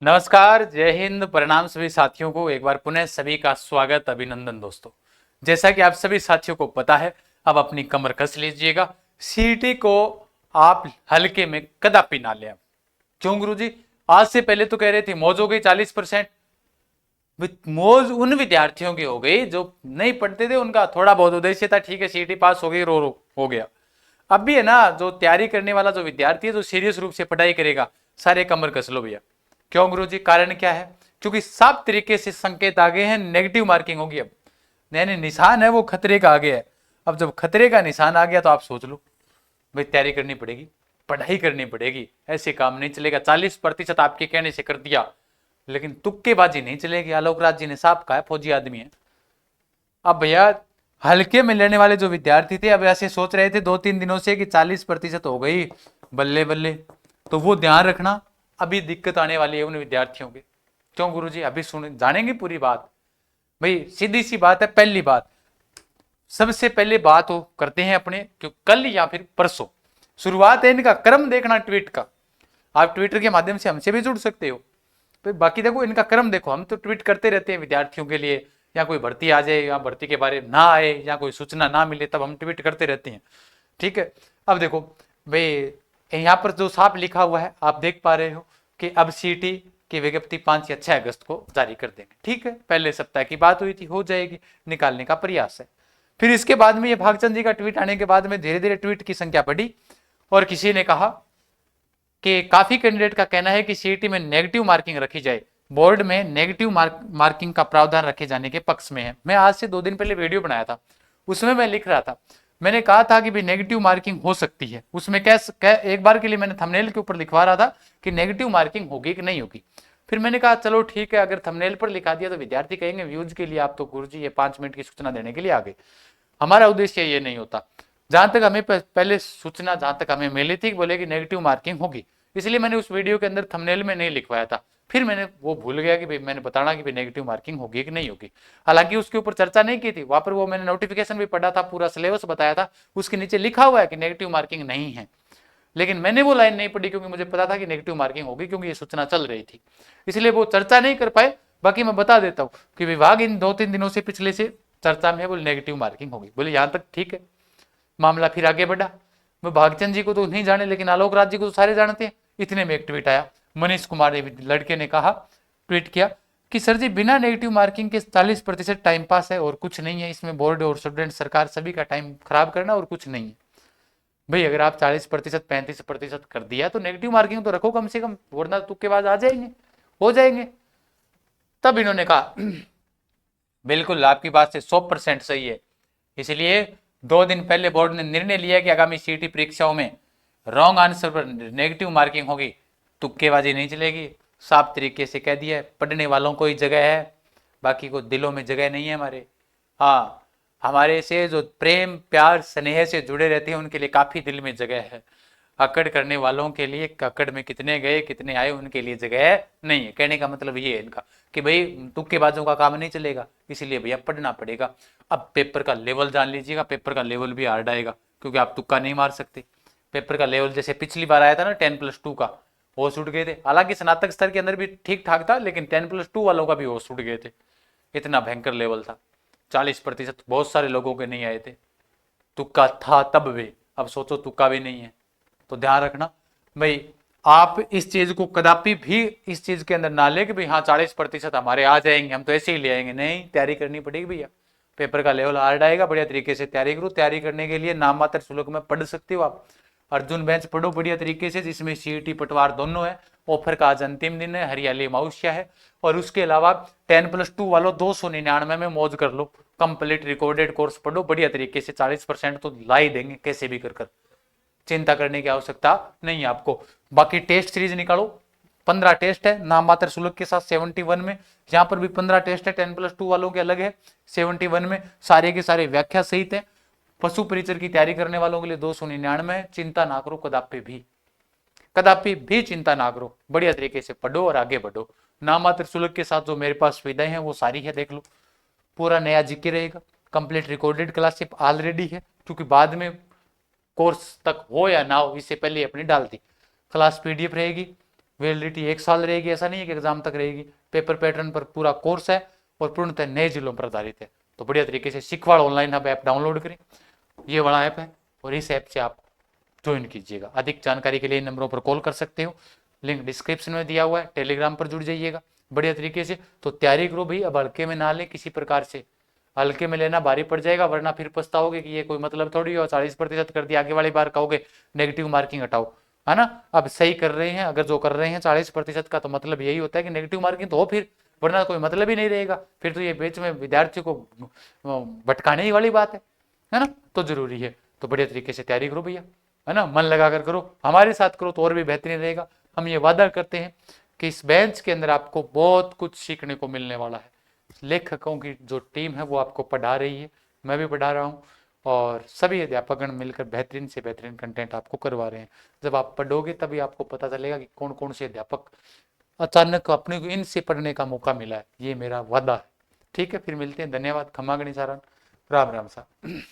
नमस्कार, जय हिंद, प्रणाम सभी साथियों को। एक बार पुनः सभी का स्वागत, अभिनंदन दोस्तों। जैसा कि आप सभी साथियों को पता है, अब अपनी कमर कस लीजिएगा। सीईटी को आप हल्के में कदापि ना लें। क्यों गुरुजी? आज से पहले तो कह रहे थे मौज हो गई 40%। मौज उन विद्यार्थियों की हो गई जो नहीं पढ़ते थे, उनका थोड़ा बहुत उद्देश्य था, ठीक है सीईटी पास हो गई, रो हो गया। अब भी है ना, जो तैयारी करने वाला जो विद्यार्थी है, जो सीरियस रूप से पढ़ाई करेगा, सारे कमर कस लो भैया। क्यों गुरुजी? कारण क्या है? क्योंकि साफ तरीके से संकेत आ गए हैं, नेगेटिव मार्किंग होगी। अब यानी निशान है वो खतरे का आ गया है। अब जब खतरे का निशान आ गया तो आप सोच लो भाई, तैयारी करनी पड़ेगी, पढ़ाई करनी पड़ेगी। ऐसे काम नहीं चलेगा। 40% आपके कहने से कर दिया, लेकिन तुक्केबाजी नहीं चलेगी। आलोक राज जी ने साफ कहा है, फौजी आदमी है। अब भैया हल्के में लेने वाले जो विद्यार्थी थे, अब ऐसे सोच रहे थे 2-3 दिनों से कि 40% हो गई, बल्ले बल्ले। तो वो ध्यान रखना, अभी दिक्कत आने वाली है उन विद्यार्थियों के। क्यों गुरुजी? अभी सुन जानेंगे पूरी बात। भाई सीधी सी बात है। पहली बात, सबसे पहले बात हो करते हैं अपने, क्यों कल या फिर परसों शुरुआत है इनका क्रम देखना ट्वीट का। आप ट्विटर के माध्यम से हमसे भी जुड़ सकते हो। तो बाकी देखो, इनका क्रम देखो। हम तो ट्वीट करते रहते हैं विद्यार्थियों के लिए, या कोई भर्ती आ जाए या भर्ती के बारे में ना आए या कोई सूचना ना मिले, तब हम ट्वीट करते रहते हैं। ठीक है। अब देखो भाई, यहाँ पर जो साफ लिखा हुआ है आप देख पा रहे हो कि अब सीटी की विज्ञप्ति 5 या 6 अगस्त को जारी कर देंगे। ठीक है, पहले सप्ताह की बात हुई थी, हो जाएगी, निकालने का प्रयास है। फिर इसके बाद में ये भागचंद जी का ट्वीट आने के बाद में धीरे धीरे ट्वीट की संख्या बढ़ी, और किसी ने कहा कि काफी कैंडिडेट का कहना है कि सीईटी में नेगेटिव मार्किंग रखी जाए, बोर्ड में नेगेटिव मार्किंग का प्रावधान रखे जाने के पक्ष में है। मैं आज से 2 दिन पहले वीडियो बनाया था, उसमें मैं लिख रहा था, मैंने कहा था कि भी नेगेटिव मार्किंग हो सकती है। उसमें एक बार के लिए मैंने थंबनेल के ऊपर लिखवा रहा था कि नेगेटिव मार्किंग होगी कि नहीं होगी। फिर मैंने कहा चलो ठीक है, अगर थंबनेल पर लिखा दिया तो विद्यार्थी कहेंगे व्यूज के लिए आप तो गुरुजी ये 5 मिनट की सूचना देने के लिए आ गए। हमारा उद्देश्य ये नहीं होता। जहां तक हमें पहले सूचना जहां तक हमें मिली थी, बोले कि नेगेटिव मार्किंग होगी, इसलिए मैंने उस वीडियो के अंदर थंबनेल में नहीं लिखवाया था। फिर मैंने वो भूल गया कि भाई मैंने बताना कि भाई नेगेटिव मार्किंग होगी कि नहीं होगी। हालांकि उसके ऊपर चर्चा नहीं की थी, वहां पर वो मैंने नोटिफिकेशन भी पढ़ा था, पूरा सिलेबस बताया था, उसके नीचे लिखा हुआ है कि नेगेटिव मार्किंग नहीं है। लेकिन मैंने वो लाइन नहीं पढ़ी क्योंकि मुझे पता था कि नेगेटिव मार्किंग होगी, क्योंकि ये सूचना चल रही थी, इसलिए वो चर्चा नहीं कर पाए। बाकी मैं बता देता हूँ कि विभाग इन 2-3 दिनों से पिछले से चर्चा में है, बोले नेगेटिव मार्किंग होगी। बोले यहां तक ठीक है। मामला फिर आगे बढ़ा। मैं भागचंद जी को तो नहीं जाने, लेकिन आलोक राज जी को तो सारे जानते हैं। इतने में एक ट्वीट आया, मनीष कुमार लड़के ने कहा, ट्वीट किया कि सर जी बिना नेगेटिव मार्किंग के 40% टाइम पास है और कुछ नहीं है इसमें। बोर्ड और स्टूडेंट सरकार सभी का टाइम खराब करना और कुछ नहीं है। भाई अगर आप 40% 35% कर दिया तो नेगेटिव मार्किंग तो रखो कम से कम, वरना तुक्केबाज आ जाएंगे, हो जाएंगे। तब इन्होंने कहा बिल्कुल आपकी बात से 100% सही है। इसलिए 2 दिन पहले बोर्ड ने निर्णय लिया कि आगामी सीईटी परीक्षाओं में रॉन्ग आंसर पर नेगेटिव मार्किंग होगी, तुक्केबाजी नहीं चलेगी। साफ तरीके से कह दिया है, पढ़ने वालों को ही जगह है, बाकी को दिलों में जगह नहीं है हमारे। हाँ, हमारे से जो प्रेम प्यार स्नेह से जुड़े रहते हैं उनके लिए काफी दिल में जगह है। अकड़ करने वालों के लिए, अकड़ में कितने गए कितने आए, उनके लिए जगह नहीं है। कहने का मतलब ये है इनका कि भाई तुक्केबाजों का काम नहीं चलेगा, इसीलिए भैया पढ़ना पड़ेगा। अब पेपर का लेवल जान लीजिएगा, पेपर का लेवल भी हार्ड आएगा, क्योंकि आप तुक्का नहीं मार सकते। पेपर का लेवल जैसे पिछली बार आया था ना 10+2 का, होश उठ गए थे। हालांकि स्नातक स्तर के अंदर भी ठीक ठाक था, लेकिन 10+2 वालों का भी होश उठ गए थे, इतना भयंकर लेवल था। 40% बहुत सारे लोगों के नहीं आए थे। तुक्का था तब भी, अब सोचो तुक्का भी नहीं है। तो ध्यान रखना भाई, आप इस चीज को कदापि भी इस चीज के अंदर ना ले कि भाई हाँ 40% हमारे आ जाएंगे, हम तो ऐसे ही ले आएंगे। नहीं, तैयारी करनी पड़ेगी भैया। पेपर का लेवल हार्ड आएगा, बढ़िया तरीके से तैयारी करो। तैयारी करने के लिए नाम मात्र शुल्क में पढ़ सकते हो आप। अर्जुन बेंच पढ़ो बढ़िया तरीके से, जिसमें सीईटी पटवार दोनों है। ऑफर का आज अंतिम दिन है, हरियाली अमावस्या है। और उसके अलावा 10+2 वालों 299 में मौज कर लो। कंप्लीट रिकॉर्डेड कोर्स पढ़ो बढ़िया तरीके से, 40% तो ला ही देंगे कैसे भी कर। चिंता करने की आवश्यकता नहीं है आपको। बाकी टेस्ट सीरीज निकालो, 15 टेस्ट है नाम मात्र शुल्क के साथ 71 में। यहाँ पर भी 15 टेस्ट है, 10+2 वालों के अलग है। 71 में सारे के सारे व्याख्या सहित है। पशु परिचर की तैयारी करने वालों के लिए 299 है। चिंता ना करो, कदापि भी चिंता ना करो, बढ़िया तरीके से पढ़ो और आगे बढ़ो। नाम मात्र शुल्क के साथ जो मेरे पास सुविधाएं हैं वो सारी है, देख लो। पूरा नया जीके रहेगा, कंप्लीट रिकॉर्डेड क्लासशिप ऑलरेडी है, क्योंकि बाद में कोर्स तक हो या ना हो, इससे पहले अपनी डाल दी। क्लास पीडीएफ रहेगी, वैलिडिटी 1 साल रहेगी, ऐसा नहीं है कि एग्जाम तक रहेगी। पेपर पैटर्न पर पूरा कोर्स है और पूर्णतः नए जिलों पर आधारित है। तो बढ़िया तरीके से सिखवाड़ ऑनलाइन हब ऐप डाउनलोड करें, ये बड़ा ऐप है और इस ऐप से आप ज्वाइन कीजिएगा। अधिक जानकारी के लिए इन नंबरों पर कॉल कर सकते हो, लिंक डिस्क्रिप्शन में दिया हुआ है। टेलीग्राम पर जुड़ जाइएगा बढ़िया तरीके से। तो तैयारी करो भाई, अब हल्के में ना लें किसी प्रकार से, हल्के में लेना भारी पड़ जाएगा, वरना फिर पछताओगे कि ये कोई मतलब थोड़ी हो 40% कर दिया, आगे वाली बार कहोगे नेगेटिव मार्किंग हटाओ, है ना। अब सही कर रहे हैं, अगर जो कर रहे हैं 40% का, तो मतलब यही होता है कि नेगेटिव मार्किंग तो हो फिर, वरना कोई मतलब ही नहीं रहेगा। फिर तो ये बीच में विद्यार्थियों को भटकाने ही वाली बात है ना। तो जरूरी है, तो बढ़िया तरीके से तैयारी करो भैया, है ना, मन लगा कर करो, हमारे साथ करो तो और भी बेहतरीन रहेगा। हम ये वादा करते हैं कि इस बेंच के अंदर आपको बहुत कुछ सीखने को मिलने वाला है। लेखकों की जो टीम है वो आपको पढ़ा रही है, मैं भी पढ़ा रहा हूँ, और सभी अध्यापकगण मिलकर बेहतरीन से बेहतरीन कंटेंट आपको करवा रहे हैं। जब आप पढ़ोगे तभी आपको पता चलेगा कि कौन कौन से अध्यापक अचानक अपने को इनसे पढ़ने का मौका मिला है। ये मेरा वादा है। ठीक है, फिर मिलते हैं। धन्यवाद। खमा गणित सारण, राम राम साहब।